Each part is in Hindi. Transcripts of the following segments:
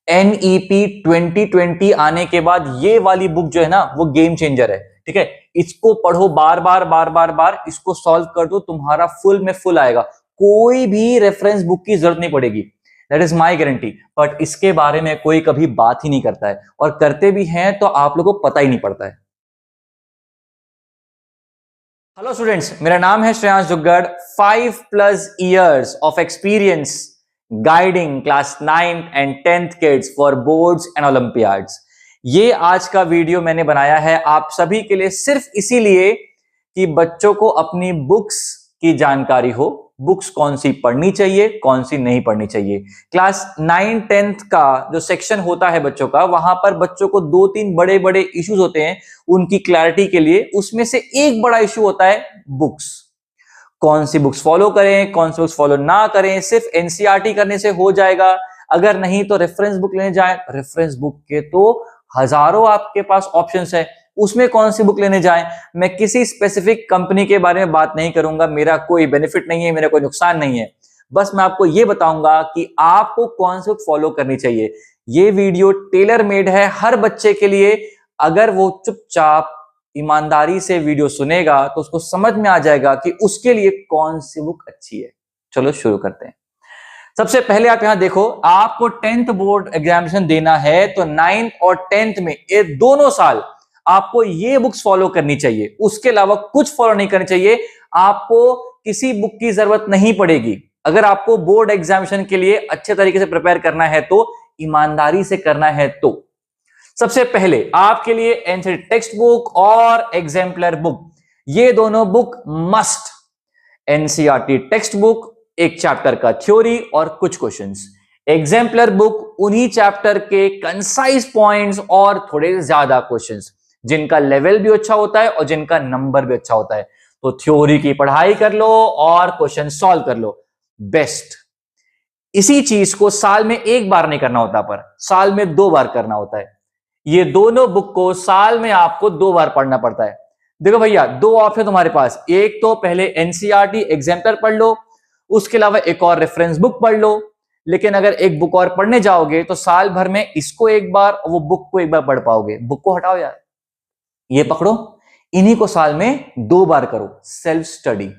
NEP 2020 आने के बाद ये वाली बुक जो है ना वो गेम चेंजर है। ठीक है, इसको पढ़ो बार बार बार बार बार, इसको सॉल्व कर दो, तुम्हारा फुल में फुल आएगा, कोई भी रेफरेंस बुक की जरूरत नहीं पड़ेगी। That is my guarantee. But इसके बारे में कोई कभी बात ही नहीं करता है, और करते भी हैं तो आप लोगों को पता ही नहीं पड़ता है। हेलो स्टूडेंट्स, मेरा नाम है Shreyansh Duggar. 5+ years of experience guiding class 9th and 10th kids for boards and olympiads। ये आज का वीडियो मैंने बनाया है आप सभी के लिए सिर्फ इसीलिए कि बच्चों को अपनी बुक्स की जानकारी हो, बुक्स कौन सी पढ़नी चाहिए, कौन सी नहीं पढ़नी चाहिए। क्लास 9 10th का जो सेक्शन होता है बच्चों का, वहां पर बच्चों को 2-3 बड़े बड़े इश्यूज होते हैं उनकी क्लैरिटी के लिए। उसमें से एक बड़ा इश्यू होता है बुक्स, कौन सी बुक्स फॉलो करें, कौन सी बुक्स फॉलो ना करें। सिर्फ एनसीईआरटी करने से हो जाएगा, अगर नहीं तो रेफरेंस बुक लेने जाए। रेफरेंस बुक के तो हजारों आपके पास ऑप्शंस है, उसमें कौन सी बुक लेने जाएं। मैं किसी स्पेसिफिक कंपनी के बारे में बात नहीं करूंगा, मेरा कोई बेनिफिट नहीं है, मेरा कोई नुकसान नहीं है। बस मैं आपको यह बताऊंगा कि आपको कौन सी बुक फॉलो करनी चाहिए। यह वीडियो टेलर मेड है हर बच्चे के लिए। अगर वो चुपचाप ईमानदारी से वीडियो सुनेगा तो उसको समझ में आ जाएगा कि उसके लिए कौन सी बुक अच्छी है। चलो शुरू करते हैं। सबसे पहले आप यहां देखो, आपको 10th बोर्ड एग्जामिनेशन देना है तो 9th और 10th में ये दोनों साल आपको ये बुक्स फॉलो करनी चाहिए, उसके अलावा कुछ फॉलो नहीं करनी चाहिए। आपको किसी बुक की जरूरत नहीं पड़ेगी। अगर आपको बोर्ड एग्जामिनेशन के लिए अच्छे तरीके से प्रिपेयर करना है तो, ईमानदारी से करना है तो, सबसे पहले आपके लिए एनसीईआरटी टेक्स्ट बुक और एग्जाम्पलर बुक, ये दोनों book must. NCERT text book एक चैप्टर का थ्योरी और कुछ क्वेश्चंस, एग्जाम्पलर बुक उन्हीं चैप्टर के कंसाइज पॉइंट्स और थोड़े ज्यादा क्वेश्चंस, जिनका लेवल भी अच्छा होता है और जिनका नंबर भी अच्छा होता है। तो थ्योरी की पढ़ाई कर लो और क्वेश्चन सॉल्व कर लो, बेस्ट। इसी चीज को साल में एक बार नहीं करना होता, पर साल में 2 बार करना होता है। ये दोनों बुक को साल में आपको 2 बार पढ़ना पड़ता है। देखो भैया, 2 ऑप्शन तुम्हारे पास, एक तो पहले एनसीईआरटी एग्जाम्पलर पढ़ लो, उसके अलावा एक और रेफरेंस बुक पढ़ लो। लेकिन अगर एक बुक और पढ़ने जाओगे तो साल भर में इसको एक बार और वो बुक को एक बार पढ़ पाओगे। बुक को हटाओ यार, ये पकड़ो, इन्हीं को साल में 2 बार करो, सेल्फ स्टडी।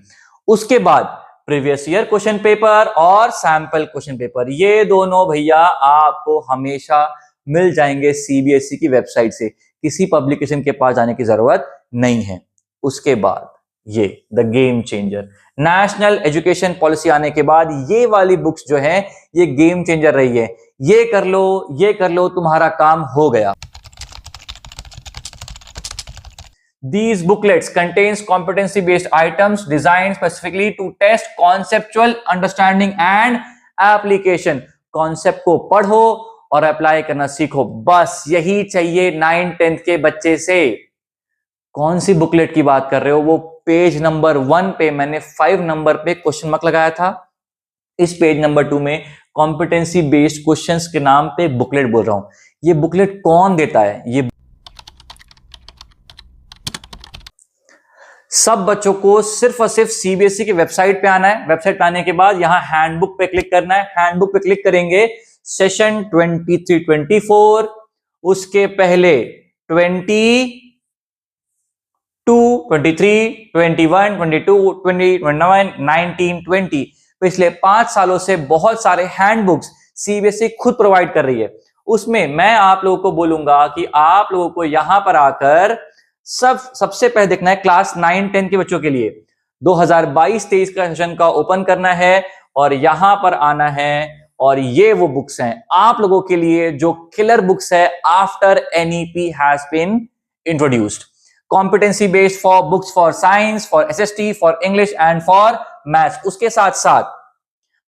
उसके बाद प्रीवियस ईयर क्वेश्चन पेपर और सैंपल क्वेश्चन पेपर, ये दोनों भैया आपको हमेशा मिल जाएंगे सीबीएसई की वेबसाइट से, किसी पब्लिकेशन के पास जाने की जरूरत नहीं है। उसके बाद ये the game changer, national education policy आने के बाद ये वाली बुक्स जो है ये गेम चेंजर रही है। ये कर लो, ये कर लो, तुम्हारा काम हो गया। These booklets contains competency-based items designed specifically to test conceptual understanding and application। Concept को पढ़ो और अप्लाई करना सीखो, बस यही चाहिए 9 10th के बच्चे से। कौन सी बुकलेट की बात कर रहे हो? वो पेज नंबर 1 पे मैंने 5 नंबर पे क्वेश्चन मार्क लगाया था, इस पेज नंबर 2 में कॉम्पिटेंसी बेस्ड क्वेश्चंस के नाम पे बुकलेट बोल रहा हूं। ये बुकलेट कौन देता है? ये सब बच्चों को सिर्फ और सिर्फ सीबीएसई की वेबसाइट पे आना है। वेबसाइट पे आने के बाद यहां हैंडबुक पे क्लिक करना है। हैंडबुक पे क्लिक करेंगे, सेशन 23-24, उसके पहले 22, 23, 21, 22, 20, 29, 19, 20, पिछले 5 सालों से बहुत सारे हैंडबुक्स सीबीएसई खुद प्रोवाइड कर रही है। उसमें मैं आप लोगों को बोलूंगा कि आप लोगों को यहां पर आकर सबसे पहले देखना है क्लास 9 10 के बच्चों के लिए 2022-23 का सेशन का ओपन करना है और यहां पर आना है। और ये वो बुक्स हैं आप लोगों के लिए जो किलर बुक्स है after NEP has been introduced. Competency based four books for science, for SST, for English and for maths. उसके साथ साथ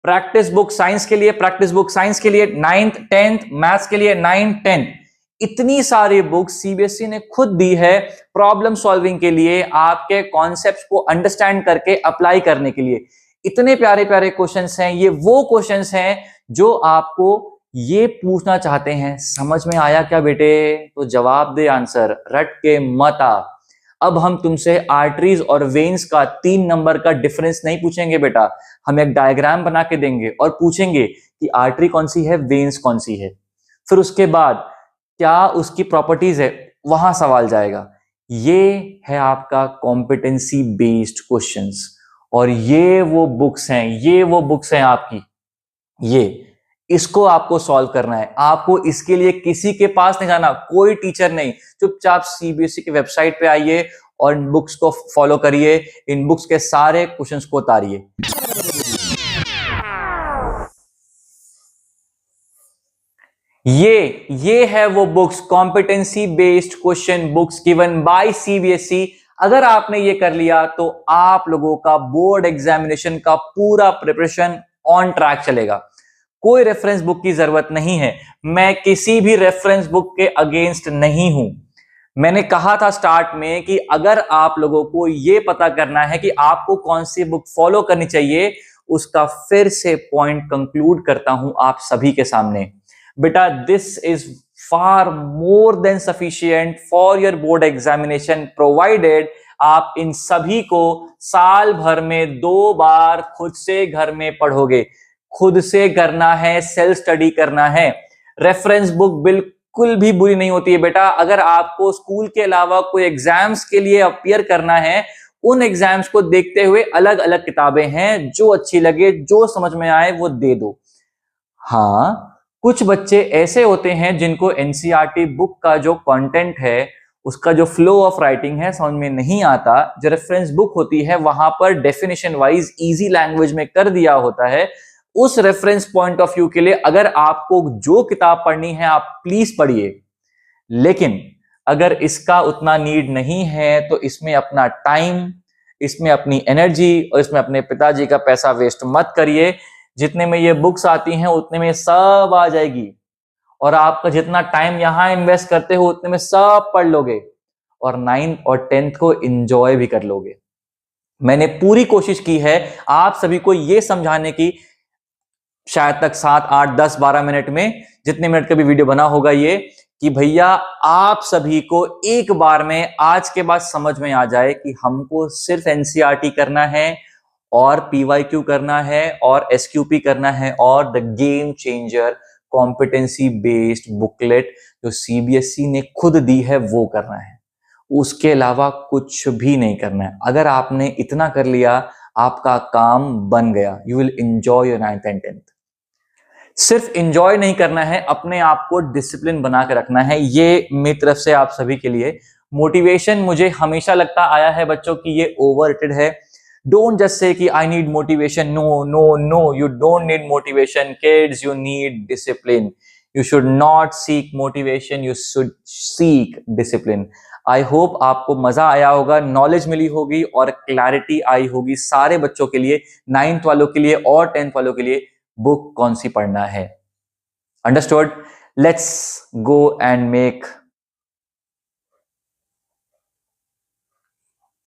प्रैक्टिस बुक साइंस के लिए, प्रैक्टिस बुक साइंस के लिए 9th 10th, मैथ्स के लिए 9 10। इतनी सारी बुक्स सीबीएसई ने खुद दी है प्रॉब्लम सॉल्विंग के लिए, आपके कॉन्सेप्ट्स को अंडरस्टैंड करके अप्लाई करने के लिए। इतने प्यारे प्यारे क्वेश्चंस हैं। ये वो क्वेश्चंस हैं जो आपको ये पूछना चाहते हैं, समझ में आया क्या बेटे? तो जवाब दे, आंसर रट के मत आ। अब हम तुमसे आर्टरीज और वेन्स का 3 नंबर का डिफरेंस नहीं पूछेंगे बेटा, हम एक डायग्राम बना के देंगे और पूछेंगे कि आर्टरी कौन सी है, वेन्स कौन सी है। फिर उसके बाद क्या उसकी प्रॉपर्टीज है, वहां सवाल जाएगा। ये है आपका कॉम्पिटेंसी बेस्ड क्वेश्चंस, और ये वो बुक्स हैं, ये वो बुक्स हैं आपकी, ये इसको आपको सॉल्व करना है। आपको इसके लिए किसी के पास नहीं जाना, कोई टीचर नहीं, चुपचाप सीबीएसई की वेबसाइट पे आइए और इन बुक्स को फॉलो करिए, इन बुक्स के सारे क्वेश्चंस को उतारिए। ये है वो books, competency based question books given by CBSE. अगर आपने ये कर लिया तो आप लोगों का बोर्ड एग्जामिनेशन का पूरा प्रिपरेशन ऑन ट्रैक चलेगा। कोई रेफरेंस बुक की जरूरत नहीं है। मैं किसी भी रेफरेंस बुक के अगेंस्ट नहीं हूं। मैंने कहा था स्टार्ट में कि अगर आप लोगों को यह पता करना है कि आपको कौन सी बुक फॉलो करनी चाहिए, उसका फिर से पॉइंट कंक्लूड करता हूं आप सभी के सामने। बेटा, this is far more than sufficient for your board examination, provided आप इन सभी को साल भर में 2 बार खुद से घर में पढ़ोगे। खुद से करना है, सेल्फ स्टडी करना है। रेफरेंस बुक बिल्कुल भी बुरी नहीं होती है बेटा। अगर आपको स्कूल के अलावा कोई एग्जाम्स के लिए अपीयर करना है, उन एग्जाम्स को देखते हुए अलग अलग किताबें हैं, जो अच्छी लगे, जो समझ में आए वो दे दो। हाँ, कुछ बच्चे ऐसे होते हैं जिनको एनसीईआरटी बुक का जो कंटेंट है, उसका जो फ्लो ऑफ राइटिंग है, समझ में नहीं आता। जो रेफरेंस बुक होती है वहां पर डेफिनेशन वाइज इजी लैंग्वेज में कर दिया होता है। उस रेफरेंस पॉइंट ऑफ व्यू के लिए अगर आपको जो किताब पढ़नी है आप प्लीज पढ़िए, लेकिन अगर इसका उतना नीड नहीं है तो इसमें अपना टाइम, इसमें एनर्जी एनर्जी और इसमें अपने पिताजी का पैसा वेस्ट मत करिए। जितने में ये बुक्स आती हैं उतने में सब आ जाएगी, और आपका जितना टाइम यहां इन्वेस्ट करते हो उतने में सब पढ़ लोगे, और 9th और 10th को एंजॉय भी कर लोगे। मैंने पूरी कोशिश की है आप सभी को यह समझाने की, शायद तक 7, 8, 10, 12 मिनट में, जितने मिनट का भी वीडियो बना होगा ये, कि भैया आप सभी को एक बार में आज के बाद समझ में आ जाए कि हमको सिर्फ एनसीईआरटी करना है और पीवाईक्यू करना है और एसक्यूपी करना है, और the game changer competency based booklet जो सीबीएसई ने खुद दी है वो करना है। उसके अलावा कुछ भी नहीं करना है। अगर आपने इतना कर लिया, आपका काम बन गया। You will enjoy your 9th and 10th। सिर्फ एंजॉय नहीं करना है, अपने आप को डिसिप्लिन बना के रखना है। ये मेरी तरफ से आप सभी के लिए मोटिवेशन मुझे हमेशा लगता आया है बच्चों की ये ओवररेटेड है। डोंट जस्ट से कि I need motivation. No no no, you don't need motivation kids, you need discipline. You should not seek motivation, you should seek discipline. I hope आपको मजा आया होगा, नॉलेज मिली होगी और क्लैरिटी आई होगी सारे बच्चों के लिए, 9th वालों के लिए और 10th वालों के लिए बुक कौन सी पढ़ना है। Understood? Let's go and make